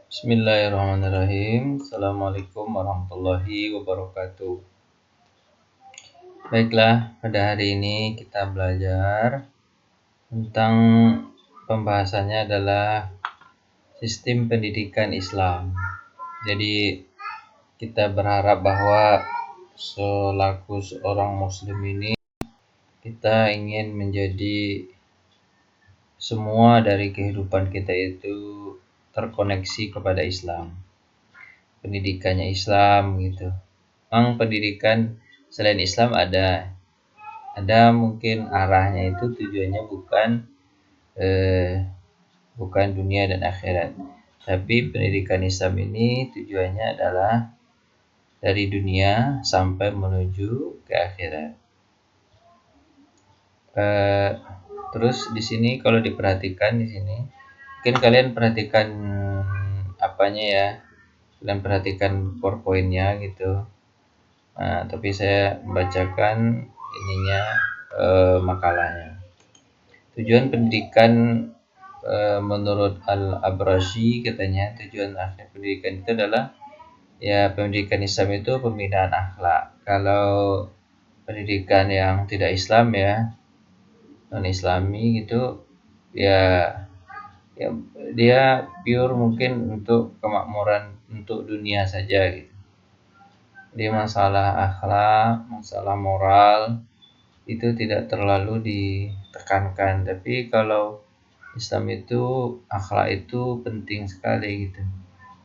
Bismillahirrahmanirrahim. Assalamualaikum warahmatullahi wabarakatuh. Baiklah, pada hari ini kita belajar tentang pembahasannya adalah sistem pendidikan Islam. Jadi kita berharap bahwa selaku seorang muslim ini kita ingin menjadi semua dari kehidupan kita itu terkoneksi kepada Islam. Pendidikannya Islam gitu. Memang pendidikan selain Islam ada mungkin arahnya itu tujuannya bukan dunia dan akhirat, tapi pendidikan Islam ini tujuannya adalah dari dunia sampai menuju ke akhirat. Terus di sini kalau diperhatikan di sini, mungkin kalian perhatikan apanya ya, kalian perhatikan PowerPoint-nya gitu. Nah, tapi saya membacakan ininya makalahnya. Tujuan pendidikan menurut Al-Abrashi katanya tujuan akhir pendidikan itu adalah ya pendidikan Islam itu pembinaan akhlak. Kalau pendidikan yang tidak Islam ya non-Islami gitu ya dia pure mungkin untuk kemakmuran untuk dunia saja gitu. Di masalah akhlak, masalah moral itu tidak terlalu ditekankan. Tapi kalau Islam itu akhlak itu penting sekali gitu.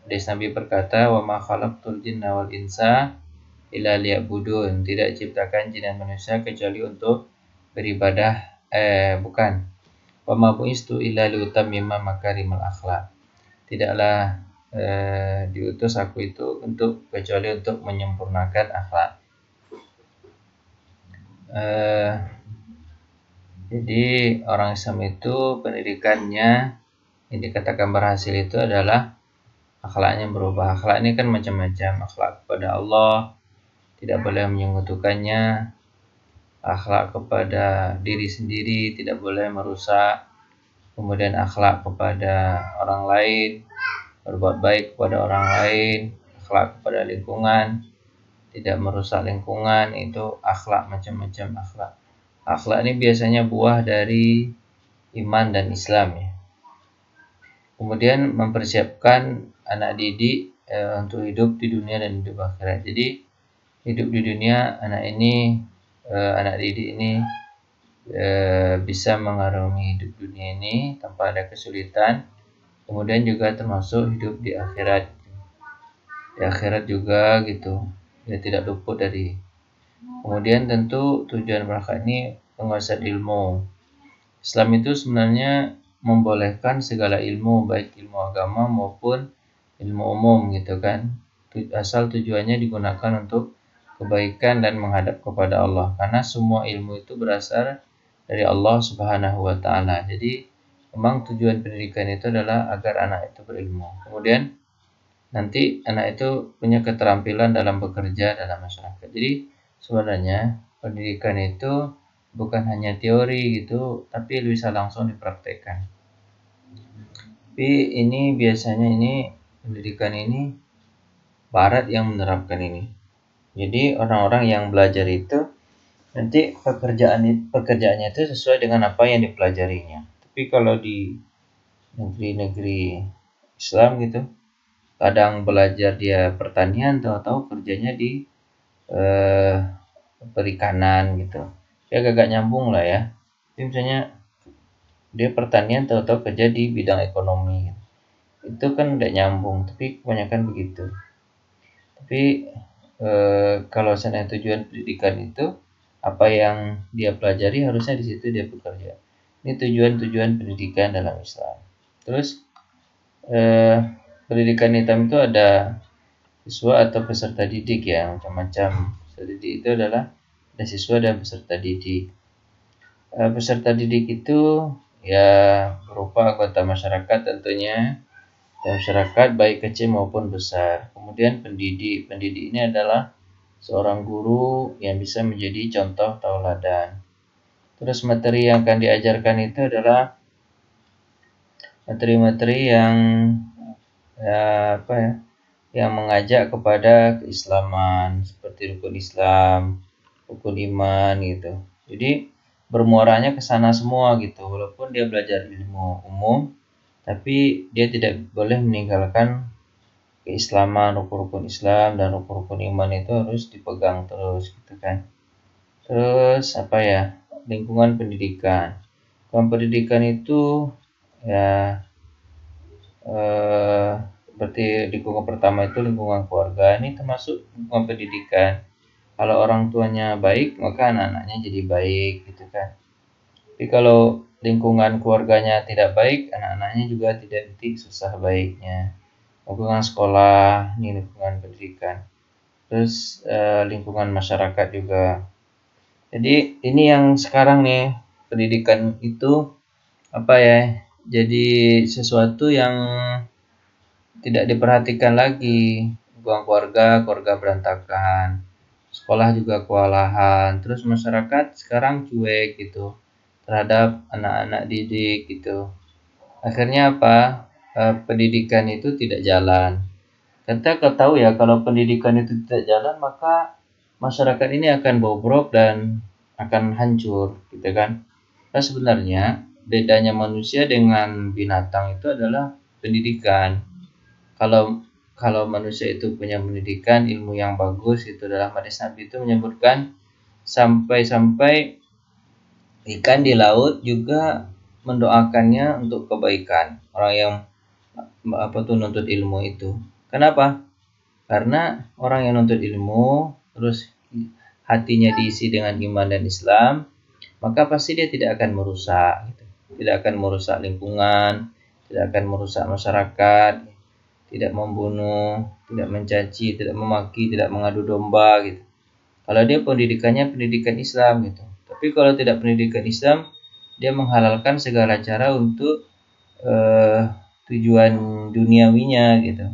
Hadis Nabi berkata, "Wa ma khalaqtul jinna wal insa illa liya'budun." Tidak diciptakan jin dan manusia kecuali untuk beribadah. Bukan. Wa ma bu'istu illa liutammima makarimal akhlak. Tidaklah diutus aku itu kecuali untuk menyempurnakan akhlak. Jadi orang Islam itu pendidikannya yang dikatakan berhasil itu adalah akhlaknya berubah. Akhlak ini kan macam-macam. Akhlak kepada Allah, tidak boleh menyekutukannya. Akhlak kepada diri sendiri, tidak boleh merusak. Kemudian akhlak kepada orang lain, berbuat baik kepada orang lain. Akhlak kepada lingkungan, tidak merusak lingkungan. Itu akhlak, macam-macam akhlak. Akhlak ini biasanya buah dari iman dan Islam ya. Kemudian mempersiapkan anak didik untuk hidup di dunia dan hidup akhirat. Jadi hidup di dunia anak didik ini bisa mengarungi hidup dunia ini tanpa ada kesulitan. Kemudian juga termasuk hidup di akhirat. Di akhirat juga gitu. Dia tidak luput dari. Kemudian tentu tujuan mereka ini penguasaan ilmu. Islam itu sebenarnya membolehkan segala ilmu, baik ilmu agama maupun ilmu umum gitu kan. Asal tujuannya digunakan untuk kebaikan dan menghadap kepada Allah. Karena semua ilmu itu berasal dari Allah Subhanahu wa taala. Jadi memang tujuan pendidikan itu adalah agar anak itu berilmu. Kemudian nanti anak itu punya keterampilan dalam bekerja dalam masyarakat. Jadi sebenarnya pendidikan itu bukan hanya teori gitu, tapi bisa langsung dipraktekkan. Tapi ini biasanya pendidikan ini Barat yang menerapkan ini. Jadi orang-orang yang belajar itu nanti pekerjaannya itu sesuai dengan apa yang dipelajarinya. Tapi kalau di negeri-negeri Islam gitu, kadang belajar dia pertanian, tahu-tahu kerjanya di perikanan gitu. Dia agak nyambung lah ya. Jadi misalnya dia pertanian, tahu-tahu kerja di bidang ekonomi gitu. Itu kan tidak nyambung, tapi kebanyakan begitu. Tapi kalau seandainya tujuan pendidikan itu apa yang dia pelajari harusnya di situ dia bekerja. Ini tujuan pendidikan dalam Islam. Terus pendidikan hitam itu ada siswa atau peserta didik ya, macam-macam. Peserta didik itu adalah ada siswa dan peserta didik. Peserta didik itu ya berupa anggota masyarakat tentunya, masyarakat baik kecil maupun besar. Kemudian pendidik ini adalah seorang guru yang bisa menjadi contoh tauladan. Terus materi yang akan diajarkan itu adalah materi-materi yang apa ya, yang mengajak kepada keislaman seperti rukun Islam, rukun iman gitu. Jadi bermuaranya ke sana semua gitu. Walaupun dia belajar ilmu umum, tapi dia tidak boleh meninggalkan keislaman, rukun-rukun Islam dan rukun-rukun iman itu harus dipegang terus gitu kan. Terus apa ya? Lingkungan pendidikan. Lingkungan pendidikan itu ya seperti lingkungan pertama itu lingkungan keluarga, ini termasuk lingkungan pendidikan. Kalau orang tuanya baik, maka anak-anaknya jadi baik gitu kan. Tapi kalau lingkungan keluarganya tidak baik, anak-anaknya juga tidak nanti susah baiknya. Lingkungan sekolah, ini lingkungan pendidikan. Terus lingkungan masyarakat juga. Jadi ini yang sekarang nih, pendidikan itu apa ya? Jadi sesuatu yang tidak diperhatikan lagi. Lingkungan keluarga berantakan. Sekolah juga kewalahan. Terus masyarakat sekarang cuek gitu terhadap anak-anak didik gitu. Akhirnya apa? Pendidikan itu tidak jalan. Kita tahu ya, kalau pendidikan itu tidak jalan, maka masyarakat ini akan bobrok dan akan hancur, gitu kan? Nah, sebenarnya bedanya manusia dengan binatang itu adalah pendidikan. Kalau kalau manusia itu punya pendidikan, ilmu yang bagus, itu dalam hadis Nabi itu menyebutkan sampai-sampai ikan di laut juga mendoakannya untuk kebaikan. Orang yang nuntut ilmu itu. Kenapa? Karena orang yang nuntut ilmu terus hatinya diisi dengan iman dan Islam, maka pasti dia tidak akan merusak gitu. Tidak akan merusak lingkungan, tidak akan merusak masyarakat, tidak membunuh, tidak mencaci, tidak memaki, tidak mengadu domba gitu. Kalau dia pendidikannya pendidikan Islam gitu. Tapi kalau tidak pendidikan Islam, dia menghalalkan segala cara untuk tujuan duniawinya gitu,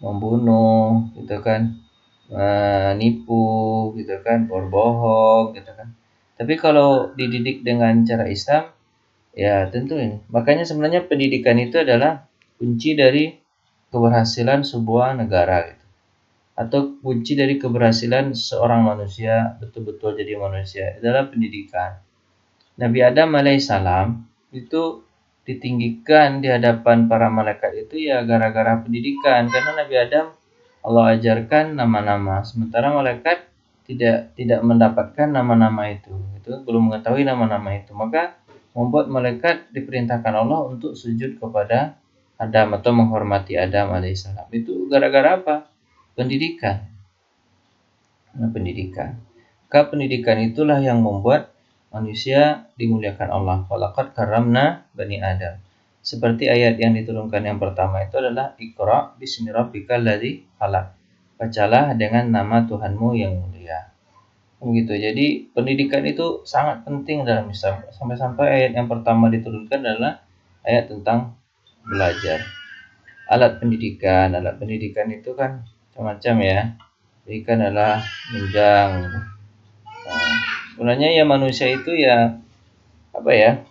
membunuh gitu kan, nipu gitu kan, berbohong gitu kan. Tapi kalau dididik dengan cara Islam, ya tentu ini. Makanya sebenarnya pendidikan itu adalah kunci dari keberhasilan sebuah negara gitu. Atau kunci dari keberhasilan seorang manusia betul-betul jadi manusia adalah pendidikan. Nabi Adam alaihissalam itu ditinggikan di hadapan para malaikat itu ya gara-gara pendidikan, karena Nabi Adam Allah ajarkan nama-nama, sementara malaikat tidak mendapatkan nama-nama itu belum mengetahui nama-nama itu, maka membuat malaikat diperintahkan Allah untuk sujud kepada Adam atau menghormati Adam alaihissalam. Itu gara-gara apa? Pendidikan. Pendidikan. Maka pendidikan itulah yang membuat manusia dimuliakan Allah. Walaqad karamna bani Adam. Seperti ayat yang diturunkan yang pertama itu adalah Iqra bismi rabbikal ladzi khalaq. Bacalah dengan nama Tuhanmu yang mulia. Begitu. Jadi pendidikan itu sangat penting dalam Islam. Sampai-sampai ayat yang pertama diturunkan adalah ayat tentang belajar. Alat pendidikan itu kan macam-macam ya. Pendidikan adalah menunjang. Sebenarnya ya manusia itu ya apa ya?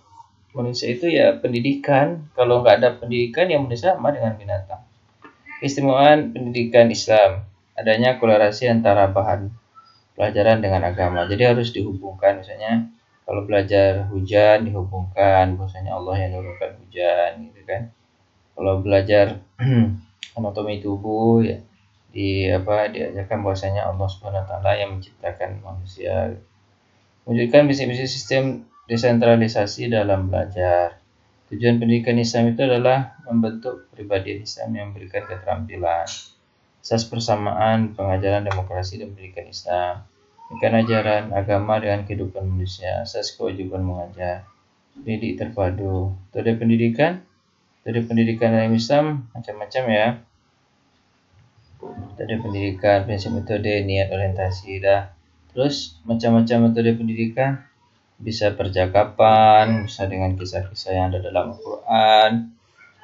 Manusia itu ya pendidikan. Kalau nggak ada pendidikan ya manusia sama dengan binatang. Keistimewaan pendidikan Islam, adanya kolerasi antara bahan pelajaran dengan agama. Jadi harus dihubungkan, misalnya kalau belajar hujan dihubungkan, bahwasanya Allah yang menurunkan hujan, gitu kan. Kalau belajar anatomi tubuh ya diajarkan bahwasanya Allah Subhanahu wa taala yang menciptakan manusia. Wujudkan visi-visi sistem desentralisasi dalam belajar. Tujuan pendidikan Islam itu adalah membentuk pribadi Islam yang memberikan keterampilan, asas persamaan, pengajaran demokrasi dan pendidikan Islam, ikan ajaran agama dengan kehidupan manusia, asas kewajiban mengajar, didik terpadu. Metode pendidikan dalam Islam macam-macam ya. Metode pendidikan, prinsip metode, niat, orientasi, terus macam-macam metode pendidikan, bisa percakapan, bisa dengan kisah-kisah yang ada dalam Al-Quran,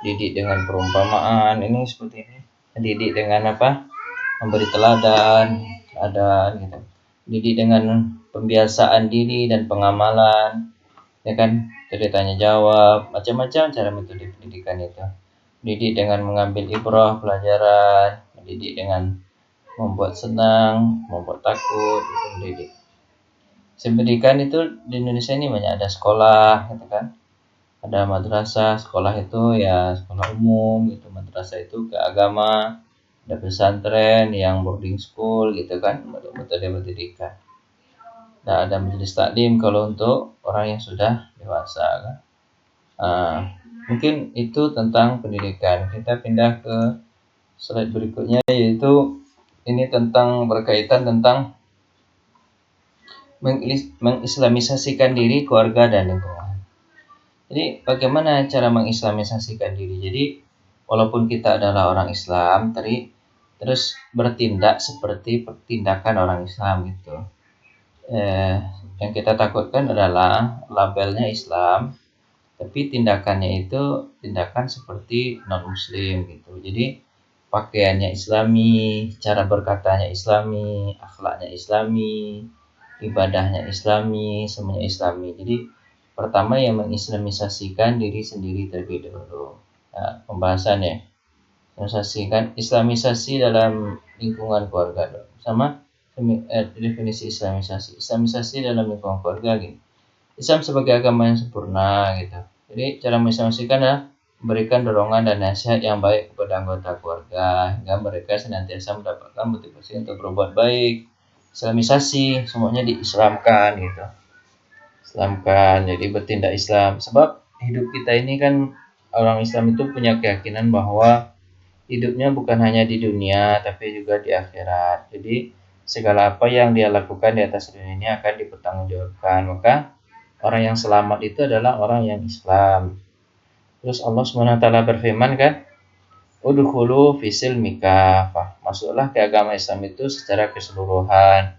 didik dengan perumpamaan, ini seperti ini. Didik dengan apa? Memberi teladan gitu. Didik dengan pembiasaan diri dan pengamalan, ya kan? Jadi tanya jawab, macam-macam cara metode pendidikan itu. mendidik dengan mengambil ibrah pelajaran, mendidik dengan membuat senang, membuat takut, itu mendidik. Pendidikan itu di Indonesia ini banyak, ada sekolah gitu kan, ada madrasah. Sekolah itu ya sekolah umum gitu, madrasah itu ke agama, ada pesantren yang boarding school gitu kan, metode pendidikan. Nah, ada majelis taklim kalau untuk orang yang sudah dewasa kan. Nah, mungkin itu tentang pendidikan. Kita pindah ke slide berikutnya, yaitu ini tentang berkaitan tentang mengislamisasikan diri keluarga dan lingkungan. Jadi bagaimana cara mengislamisasikan diri? Jadi walaupun kita adalah orang Islam, terus bertindak seperti tindakan orang Islam gitu. Yang kita takutkan adalah labelnya Islam, tapi tindakannya itu tindakan seperti non Muslim gitu. Jadi pakaiannya Islami, cara berkatanya Islami, akhlaknya Islami, ibadahnya Islami, semuanya Islami. Jadi pertama yang mengislamisasikan diri sendiri terlebih dahulu. Nah, pembahasannya islamisasi dalam lingkungan keluarga. Sama definisi islamisasi dalam lingkungan keluarga gini. Islam sebagai agama yang sempurna gitu. Jadi cara mengislamisasikan adalah memberikan dorongan dan nasihat yang baik kepada anggota keluarga hingga mereka senantiasa mendapatkan motivasi untuk berbuat baik. Islamisasi semuanya diislamkan gitu. Islamkan, jadi bertindak Islam. Sebab hidup kita ini kan, orang Islam itu punya keyakinan bahwa hidupnya bukan hanya di dunia tapi juga di akhirat. Jadi segala apa yang dia lakukan di atas dunia ini akan dipertanggungjawabkan. Maka orang yang selamat itu adalah orang yang Islam. Terus Allah SWT berfirman kan, udkhulu fisil mikafah. Masuklah ke agama Islam itu secara keseluruhan.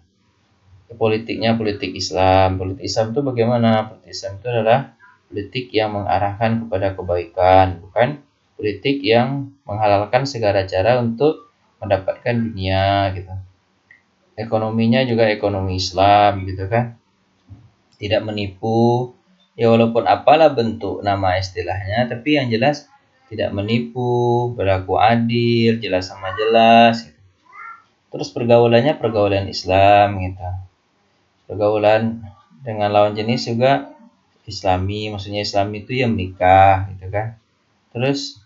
Politiknya politik Islam. Politik Islam itu bagaimana? Politik Islam itu adalah politik yang mengarahkan kepada kebaikan, bukan politik yang menghalalkan segala cara untuk mendapatkan dunia gitu. Ekonominya juga ekonomi Islam gitu kan. Tidak menipu, ya walaupun apalah bentuk nama istilahnya, tapi yang jelas tidak menipu, berlaku adil, jelas sama jelas gitu. Terus pergaulannya pergaulan Islam gitu. Pergaulan dengan lawan jenis juga Islami, maksudnya Islam itu ya menikah gitu kan. Terus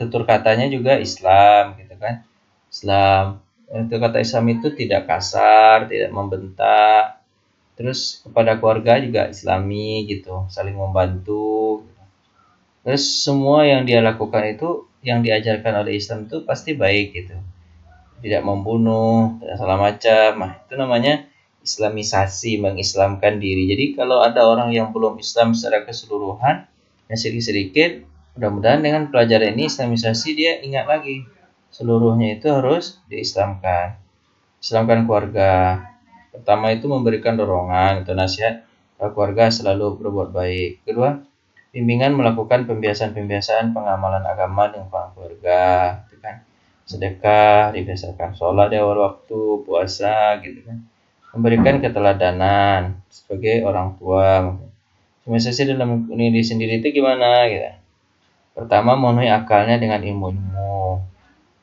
tutur katanya juga Islam gitu kan. Islam, tutur kata Islam itu tidak kasar, tidak membentak. Terus kepada keluarga juga Islami gitu, saling membantu. Terus semua yang dia lakukan itu, yang diajarkan oleh Islam itu pasti baik gitu. Tidak membunuh, tidak salah macam. Nah, itu namanya islamisasi, mengislamkan diri. Jadi kalau ada orang yang belum Islam secara keseluruhan, yang sedikit-sedikit, mudah-mudahan dengan pelajaran ini islamisasi dia ingat lagi, seluruhnya itu harus diislamkan. Islamkan keluarga. Pertama itu memberikan dorongan atau nasihat keluarga selalu berbuat baik. Kedua, bimbingan melakukan pembiasaan-pembiasaan pengamalan agama di lingkungan keluarga, gitu kan. Sedekah, dibiasakan sholat di awal waktu, puasa, gitu kan. Memberikan keteladanan sebagai orang tua. Islamisasi dalam diri sendiri itu gimana gitu. Pertama, memenuhi akalnya dengan ilmu-ilmu.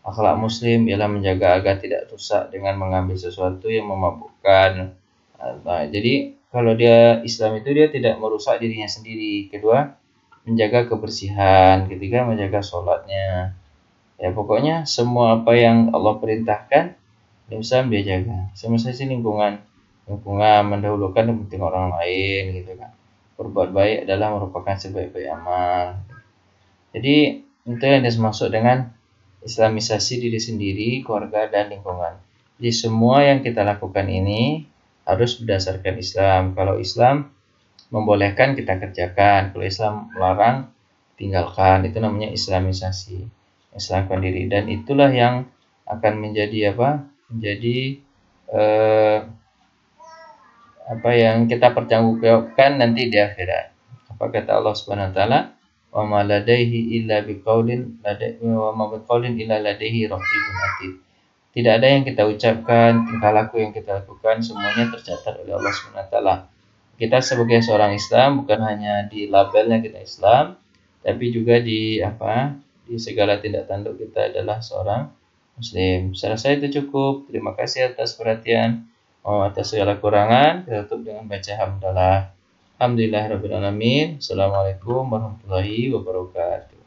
Akhlak muslim ialah menjaga agar tidak rusak dengan mengambil sesuatu yang memabukkan. Nah, jadi kalau dia Islam itu dia tidak merusak dirinya sendiri. Kedua, menjaga kebersihan. Ketiga, menjaga sholatnya. Ya pokoknya semua apa yang Allah perintahkan, Islam dia jaga. Semisal lingkungan mendahulukan kepentingan orang lain gitu kan. Berbuat baik adalah merupakan sebaik-baik amal. Jadi itu yang dimaksud dengan islamisasi diri sendiri, keluarga, dan lingkungan. Jadi semua yang kita lakukan ini harus berdasarkan Islam. Kalau Islam membolehkan kita kerjakan, kalau Islam melarang tinggalkan. Itu namanya islamisasi, Islamkan diri. Dan itulah yang akan menjadi apa yang kita pertanggungjawabkan nanti di akhirat. Apa kata Allah Subhanahu wa taala? Wa ma ladaihi illa biqaulin illa ladaihi raqibun atid. Tidak ada yang kita ucapkan, tingkah laku yang kita lakukan, semuanya tercatat oleh Allah Subhanahu wa taala. Kita sebagai seorang Islam bukan hanya di labelnya kita Islam, tapi juga di di segala tindak tanduk kita adalah seorang Muslim. Saya rasa itu cukup. Terima kasih atas perhatian. Atas segala kurangan, kita tutup dengan baca hamdalah. Alhamdulillahirabbil alamin. Assalamualaikum warahmatullahi wabarakatuh.